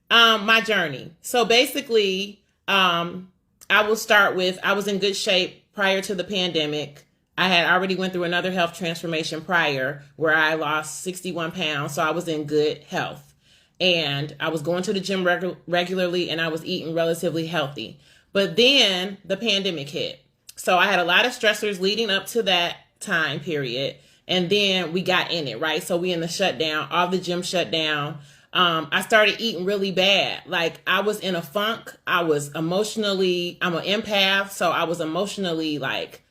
My journey. So basically, I will start with, I was in good shape prior to the pandemic. I had already went through another health transformation prior where I lost 61 pounds. So I was in good health and I was going to the gym regularly and I was eating relatively healthy. But then the pandemic hit. So I had a lot of stressors leading up to that time period. And then we got in it, right? So we in the shutdown, all the gyms shut down. I started eating really bad. Like I was in a funk. I was emotionally, I'm an empath. So I was emotionally like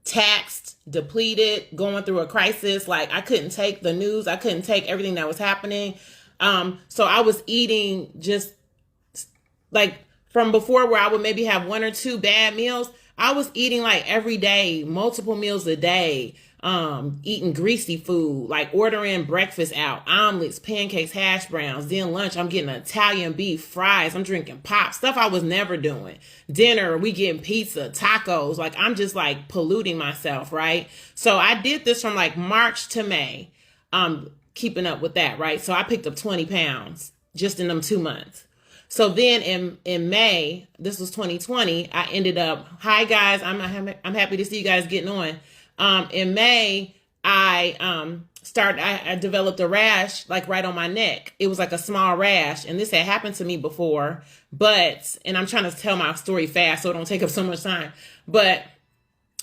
taxed, depleted, going through a crisis. Like I couldn't take the news. I couldn't take everything that was happening. So I was eating just like from before where I would maybe have one or two bad meals. I was eating like every day, multiple meals a day, eating greasy food, like ordering breakfast out, omelets, pancakes, hash browns. Then lunch, I'm getting Italian beef, fries. I'm drinking pop, stuff I was never doing. Dinner, we getting pizza, tacos. Like I'm just like polluting myself, right? So I did this from like March to May, keeping up with that, right? So I picked up 20 pounds just in them 2 months. So then in May, this was 2020, I ended up, hi guys, I'm happy to see you guys getting on. In May, I developed a rash like right on my neck. It was like a small rash and this had happened to me before, and I'm trying to tell my story fast so it don't take up so much time,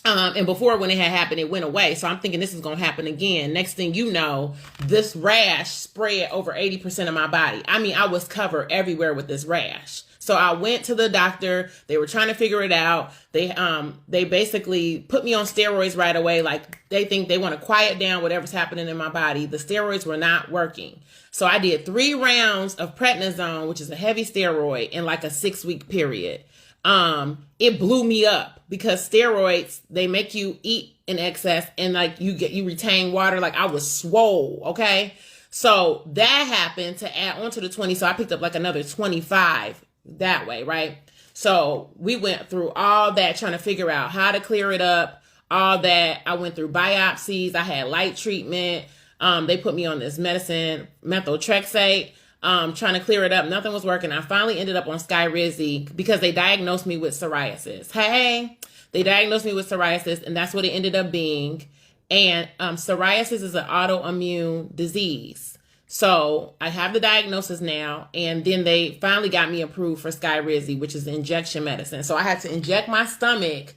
and before when it had happened, it went away. So I'm thinking this is going to happen again. Next thing you know, this rash spread over 80% of my body. I mean, I was covered everywhere with this rash. So I went to the doctor. They were trying to figure it out. They basically put me on steroids right away. Like they think they want to quiet down whatever's happening in my body. The steroids were not working. So I did 3 rounds of prednisone, which is a heavy steroid, in like a 6-week period. It blew me up because steroids, they make you eat in excess and like you retain water. Like I was swole. Okay. So that happened to add on to the 20. So I picked up like another 25 that way. Right. So we went through all that trying to figure out how to clear it up, all that. I went through biopsies. I had light treatment. They put me on this medicine, methotrexate. Trying to clear it up. Nothing was working. I finally ended up on Skyrizi because they diagnosed me with psoriasis. Hey, they diagnosed me with psoriasis and that's what it ended up being. And psoriasis is an autoimmune disease. So I have the diagnosis now. And then they finally got me approved for Skyrizi, which is injection medicine. So I had to inject my stomach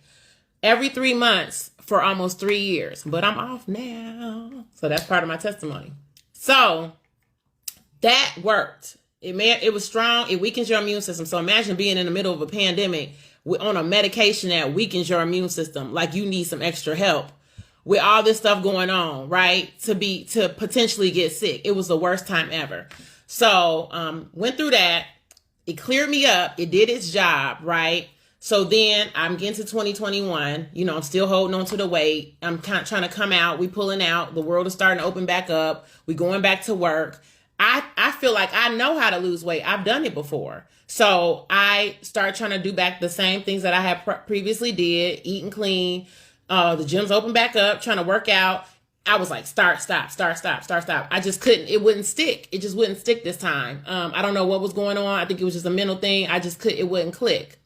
every 3 months for almost 3 years. But I'm off now. So that's part of my testimony. So that worked. It was strong. It weakens your immune system. So imagine being in the middle of a pandemic on a medication that weakens your immune system. Like you need some extra help with all this stuff going on, right? To potentially get sick. It was the worst time ever. So, went through that. It cleared me up. It did its job, right? So then I'm getting to 2021. You know, I'm still holding on to the weight. I'm trying to come out. We pulling out. The world is starting to open back up. We going back to work. I feel like I know how to lose weight. I've done it before. So I started trying to do back the same things that I had previously did, eating clean. The gym's open back up, trying to work out. I was like, start, stop. I just couldn't. It wouldn't stick. It just wouldn't stick this time. I don't know what was going on. I think it was just a mental thing. It wouldn't click.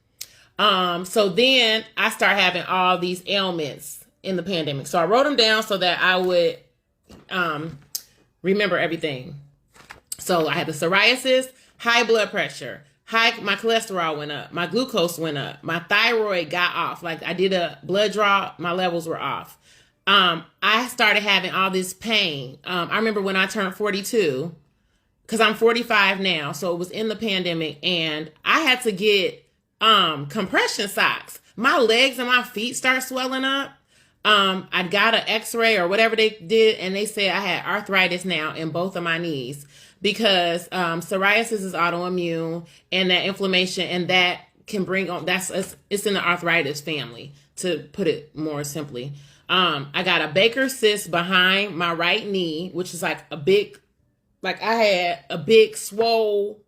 So then I start having all these ailments in the pandemic. So I wrote them down so that I would remember everything. So I had the psoriasis, high blood pressure, my cholesterol went up, my glucose went up, my thyroid got off. Like I did a blood draw, my levels were off. I started having all this pain. I remember when I turned 42, because I'm 45 now, so it was in the pandemic, and I had to get compression socks. My legs and my feet start swelling up. I got an x-ray or whatever they did, and they said I had arthritis now in both of my knees because psoriasis is autoimmune, and that inflammation, and that can bring on, it's in the arthritis family, to put it more simply. I got a Baker's cyst behind my right knee, which is like I had a big swole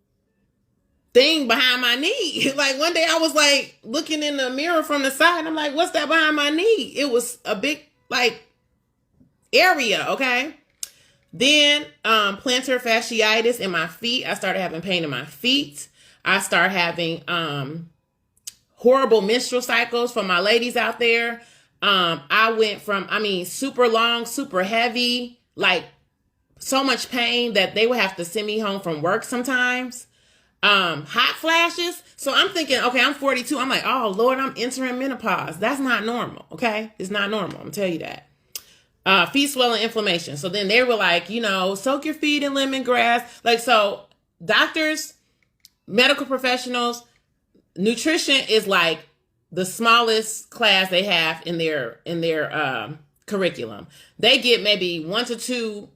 thing behind my knee. Like one day I was like looking in the mirror from the side and I'm like, what's that behind my knee? It was a big like area. Okay. Then plantar fasciitis in my feet. I started having pain in my feet. I started having horrible menstrual cycles for my ladies out there. I went from, super long, super heavy, like so much pain that they would have to send me home from work sometimes. Hot flashes. So I'm thinking, okay, I'm 42. I'm like, oh Lord, I'm entering menopause. That's not normal. Okay. It's not normal. I'm gonna tell you that. Feet swelling, inflammation. So then they were like, soak your feet in lemongrass. Like, so doctors, medical professionals, nutrition is like the smallest class they have in their curriculum. They get maybe 1 to 2,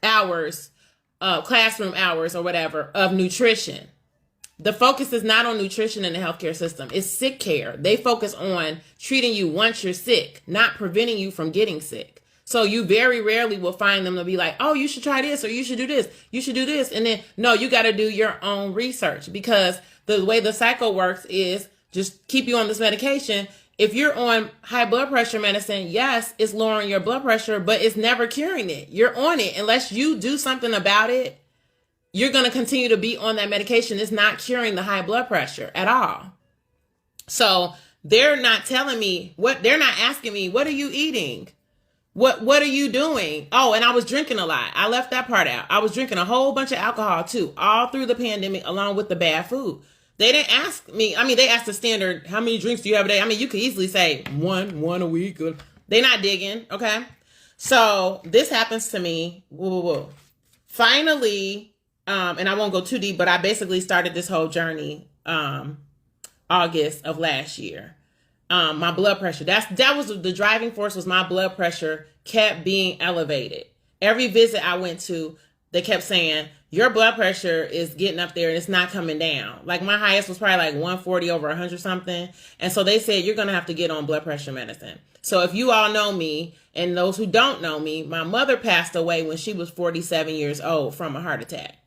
hours, classroom hours or whatever of nutrition. The focus is not on nutrition in the healthcare system. It's sick care. They focus on treating you once you're sick, not preventing you from getting sick. So you very rarely will find them to be like, oh, you should try this, or you should do this. You should do this. And then, no, you got to do your own research, because the way the cycle works is just keep you on this medication. If you're on high blood pressure medicine, yes, it's lowering your blood pressure, but it's never curing it. You're on it. Unless you do something about it, you're going to continue to be on that medication. It's not curing the high blood pressure at all. So they're not telling me they're not asking me, what are you eating? What are you doing? Oh, and I was drinking a lot. I left that part out. I was drinking a whole bunch of alcohol too, all through the pandemic, along with the bad food. They didn't ask me. They asked the standard, how many drinks do you have a day? You could easily say one a week. They're not digging. Okay. So this happens to me. Whoa. Finally, and I won't go too deep, but I basically started this whole journey August of last year. My blood pressure, that was the driving force, was my blood pressure kept being elevated. Every visit I went to, they kept saying, your blood pressure is getting up there and it's not coming down. Like my highest was probably like 140 over 100 something. And so they said, you're going to have to get on blood pressure medicine. So if you all know me, and those who don't know me, my mother passed away when she was 47 years old from a heart attack.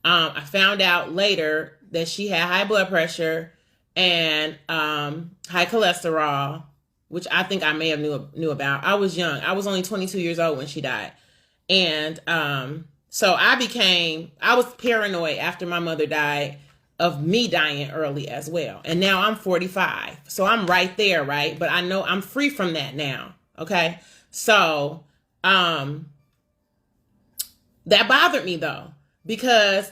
I found out later that she had high blood pressure and high cholesterol, which I think I may have knew about. I was young. I was only 22 years old when she died. And so I was paranoid after my mother died of me dying early as well. And now I'm 45. So I'm right there, right? But I know I'm free from that now. Okay. So that bothered me though, because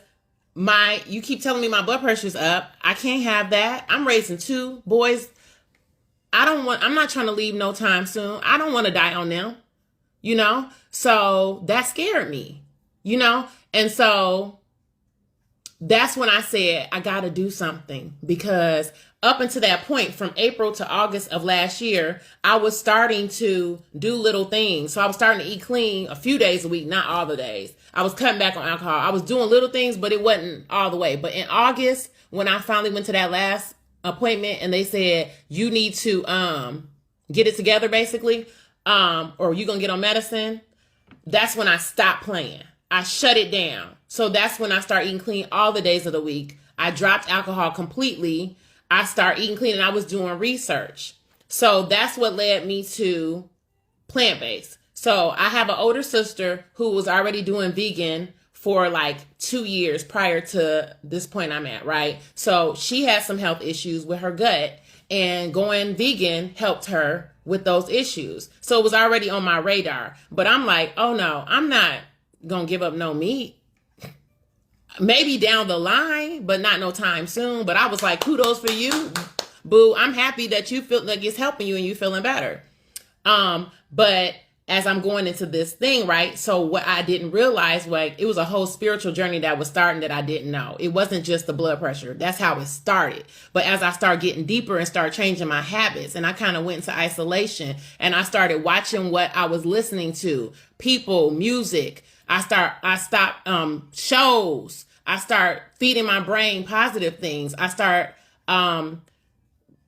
you keep telling me my blood pressure's up. I can't have that. I'm raising 2 boys. I'm not trying to leave no time soon. I don't want to die on them, So that scared me, And so that's when I said, I got to do something, because up until that point, from April to August of last year, I was starting to do little things. So I was starting to eat clean a few days a week, not all the days. I was cutting back on alcohol. I was doing little things, but it wasn't all the way. But in August, when I finally went to that last appointment and they said, you need to get it together, basically, or you're going to get on medicine, that's when I stopped playing. I shut it down. So that's when I started eating clean all the days of the week. I dropped alcohol completely. I started eating clean and I was doing research. So that's what led me to plant-based. So I have an older sister who was already doing vegan for like 2 years prior to this point I'm at, right? So she had some health issues with her gut, and going vegan helped her with those issues. So it was already on my radar. But I'm like, oh no, I'm not going to give up no meat. Maybe down the line, but not no time soon. But I was like, kudos for you, boo. I'm happy that you feel like it's helping you and you feeling better. But as I'm going into this thing, right? So what I didn't realize, like, it was a whole spiritual journey that was starting that I didn't know. It wasn't just the blood pressure. That's how it started. But as I started getting deeper and started changing my habits, and I kind of went into isolation, and I started watching what I was listening to, people, music. I stopped shows. I start feeding my brain positive things. I start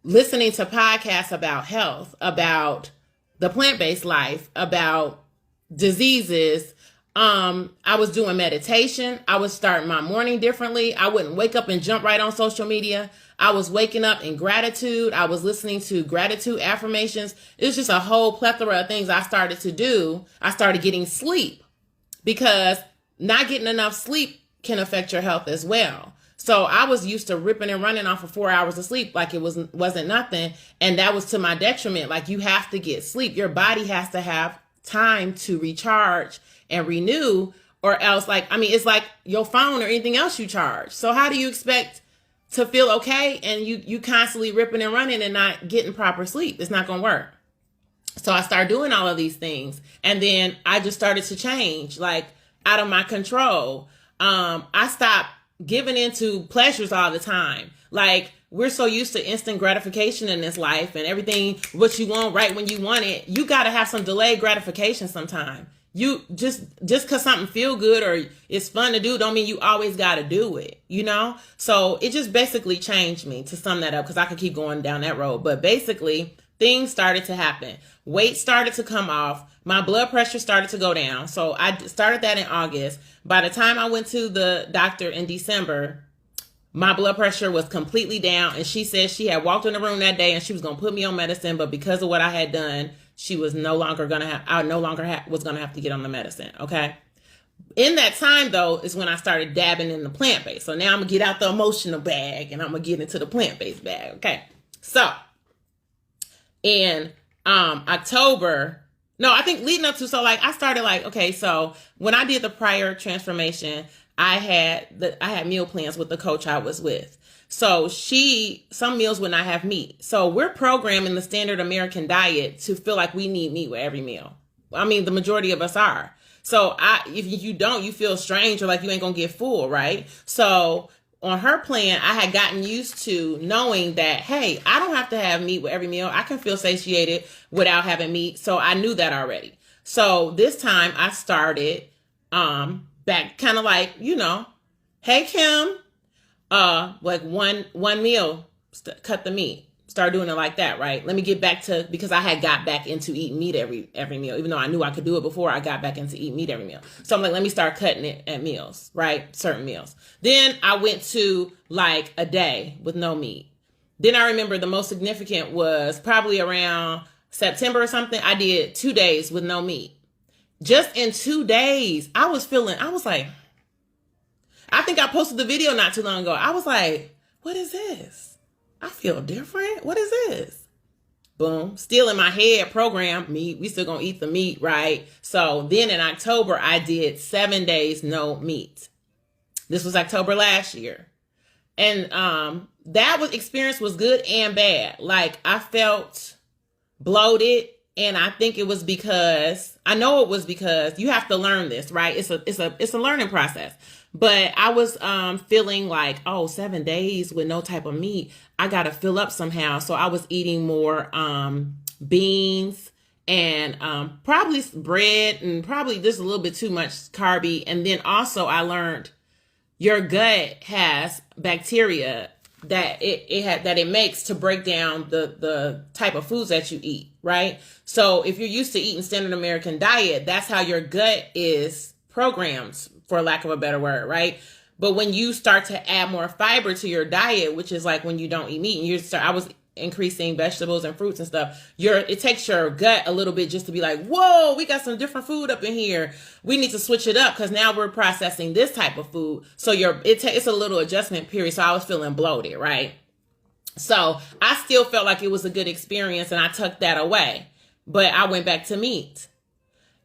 listening to podcasts about health, about the plant-based life, about diseases, I was doing meditation. I was starting my morning differently. I wouldn't wake up and jump right on social media. I was waking up in gratitude. I was listening to gratitude affirmations. It was just a whole plethora of things I started to do. I started getting sleep, because not getting enough sleep can affect your health as well. So I was used to ripping and running off of 4 hours of sleep like it wasn't nothing. And that was to my detriment. Like, you have to get sleep. Your body has to have time to recharge and renew, or else, like, I mean, it's like your phone or anything else you charge. So how do you expect to feel okay and you constantly ripping and running and not getting proper sleep? It's not going to work. So I started doing all of these things, and then I just started to change, like, out of my control. I stopped giving into pleasures all the time. Like, we're so used to instant gratification in this life, and everything what you want right when you want it. You got to have some delayed gratification sometime. You just because something feel good or it's fun to do don't mean you always got to do it, you know? So it just basically changed me, to sum that up, because I could keep going down that road. But basically, things started to happen. Weight started to come off. My blood pressure started to go down. So I started that in August. By the time I went to the doctor in December, my blood pressure was completely down. And she said she had walked in the room that day and she was going to put me on medicine. But because of what I had done, she was no longer going to was going to have to get on the medicine. Okay. In that time, though, is when I started dabbing in the plant-based. So now I'm going to get out the emotional bag and I'm going to get into the plant-based bag. Okay. So in October, no, I think leading up to, so like I started like, okay, so when I did the prior transformation, I had meal plans with the coach I was with. So some meals would not have meat. So we're programming the standard American diet to feel like we need meat with every meal. I mean, the majority of us are. So if you don't, you feel strange or like you ain't gonna get full, right? So on her plan, I had gotten used to knowing that, hey, I don't have to have meat with every meal. I can feel satiated without having meat. So I knew that already. So this time I started back kind of like, hey, Kim, like one meal, cut the meat. Start doing it like that, right? Let me get back to, because I had got back into eating meat every meal, even though I knew I could do it before. I got back into eating meat every meal. So I'm like, let me start cutting it at meals, right? Certain meals. Then I went to like a day with no meat. Then I remember the most significant was probably around September or something. I did 2 days with no meat. Just in 2 days, I was like, I think I posted the video not too long ago. I was like, what is this? I feel different. What is this? Boom. Still in my head program, meat. We still gonna eat the meat, right? So then in October, I did 7 days no meat. This was October last year. And that experience was good and bad. Like, I felt bloated. And I think it was because you have to learn this, right? It's a learning process. But I was feeling like, 7 days with no type of meat, I got to fill up somehow. So I was eating more beans and probably bread and probably just a little bit too much carby. And then also I learned your gut has bacteria that it makes to break down the type of foods that you eat, right? So if you're used to eating standard American diet, that's how your gut is programmed, for lack of a better word, right? But when you start to add more fiber to your diet, which is like when you don't eat meat, and I was increasing vegetables and fruits and stuff, it takes your gut a little bit just to be like, whoa, we got some different food up in here. We need to switch it up because now we're processing this type of food. So it's a little adjustment period. So I was feeling bloated, right? So I still felt like it was a good experience and I tucked that away, but I went back to meat.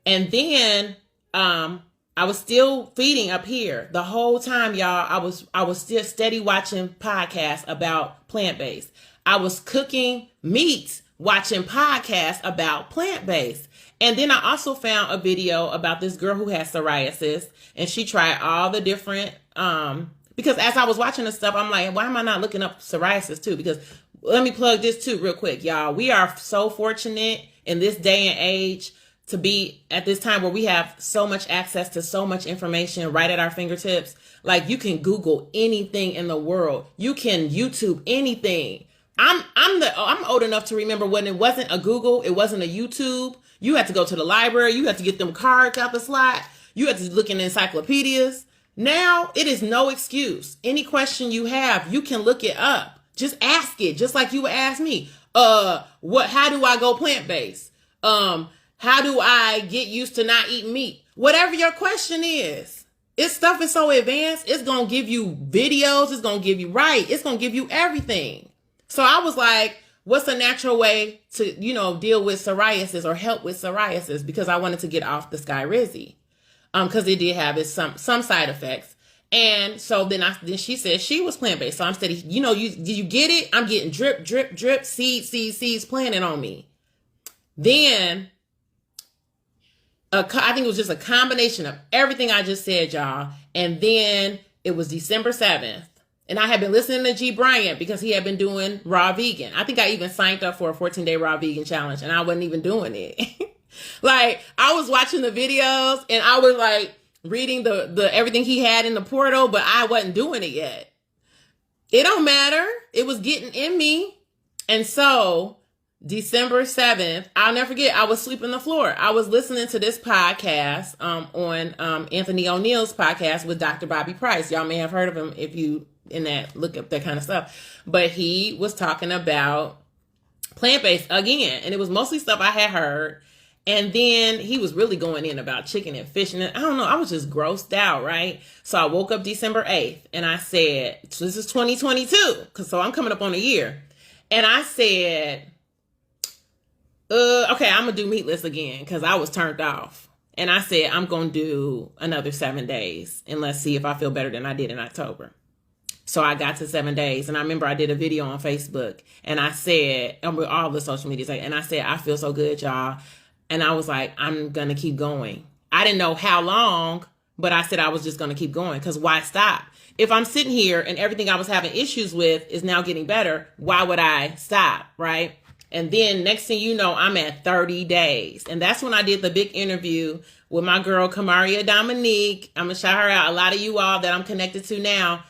And then I was still feeding up here the whole time, y'all. I was still steady watching podcasts about plant-based. I was cooking meats, watching podcasts about plant-based. And then I also found a video about this girl who has psoriasis, and she tried all the different, because as I was watching this stuff, I'm like, why am I not looking up psoriasis too? Because let me plug this too real quick, y'all. We are so fortunate in this day and age to be at this time where we have so much access to so much information right at our fingertips. Like, you can Google anything in the world. You can YouTube anything. I'm old enough to remember when it wasn't a Google, it wasn't a YouTube. You had to go to the library. You had to get them cards out the slot. You had to look in encyclopedias. Now it is no excuse. Any question you have, you can look it up. Just ask it, just like you would ask me. How do I go plant-based? How do I get used to not eating meat? Whatever your question is. This stuff is so advanced, it's going to give you videos, it's going to give you it's going to give you everything. So I was like, what's a natural way to, deal with psoriasis or help with psoriasis? Because I wanted to get off the Skyrizi. Because it did have some side effects. And so then she said she was plant-based. So I'm steady, you get it? I'm getting drip, drip, drip, seeds planted on me. Then I think it was just a combination of everything I just said, y'all. And then it was December 7th. And I had been listening to G. Bryant because he had been doing raw vegan. I think I even signed up for a 14-day raw vegan challenge, and I wasn't even doing it. Like, I was watching the videos and I was like reading the everything he had in the portal, but I wasn't doing it yet. It don't matter. It was getting in me. And so December 7th, I'll never forget, I was sweeping the floor. I was listening to this podcast on Anthony O'Neill's podcast with Dr. Bobby Price. Y'all may have heard of him if you look up that kind of stuff. But he was talking about plant-based again, and it was mostly stuff I had heard. And then he was really going in about chicken and fish. And I don't know, I was just grossed out, right? So I woke up December 8th and I said, so this is 2022. So I'm coming up on a year. And I said, okay, I'm going to do meatless again because I was turned off. And I said, I'm going to do another 7 days and let's see if I feel better than I did in October. So I got to 7 days. And I remember I did a video on Facebook and I said, and with all the social media, and I said, I feel so good, y'all. And I was like, I'm going to keep going. I didn't know how long, but I said I was just going to keep going because why stop? If I'm sitting here and everything I was having issues with is now getting better, why would I stop, right? And then next thing you know, I'm at 30 days. And that's when I did the big interview with my girl, Kamaria Dominique. I'm going to shout her out. A lot of you all that I'm connected to now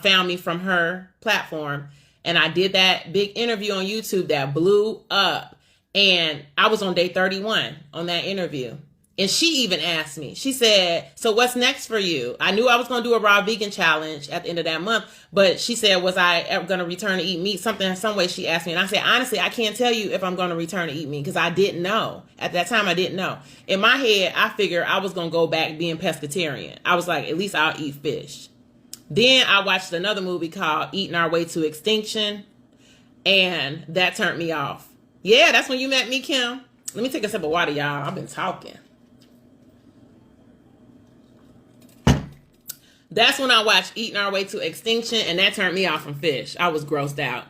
found me from her platform. And I did that big interview on YouTube that blew up. And I was on day 31 on that interview. And she even asked me, she said, so what's next for you? I knew I was going to do a raw vegan challenge at the end of that month. But she said, was I ever going to return to eat meat? Some way she asked me. And I said, honestly, I can't tell you if I'm going to return to eat meat because I didn't know. At that time, I didn't know. In my head, I figured I was going to go back being pescatarian. I was like, at least I'll eat fish. Then I watched another movie called Eating Our Way to Extinction. And that turned me off. Yeah, that's when you met me, Kim. Let me take a sip of water, y'all. I've been talking. That's when I watched Eating Our Way to Extinction, and that turned me off from fish. I was grossed out.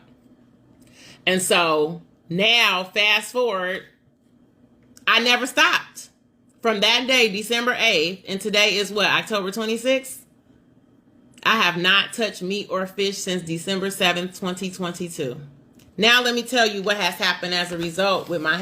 And so now, fast forward, I never stopped. From that day, December 8th, and today is what, October 26th? I have not touched meat or fish since December 7th, 2022. Now let me tell you what has happened as a result with my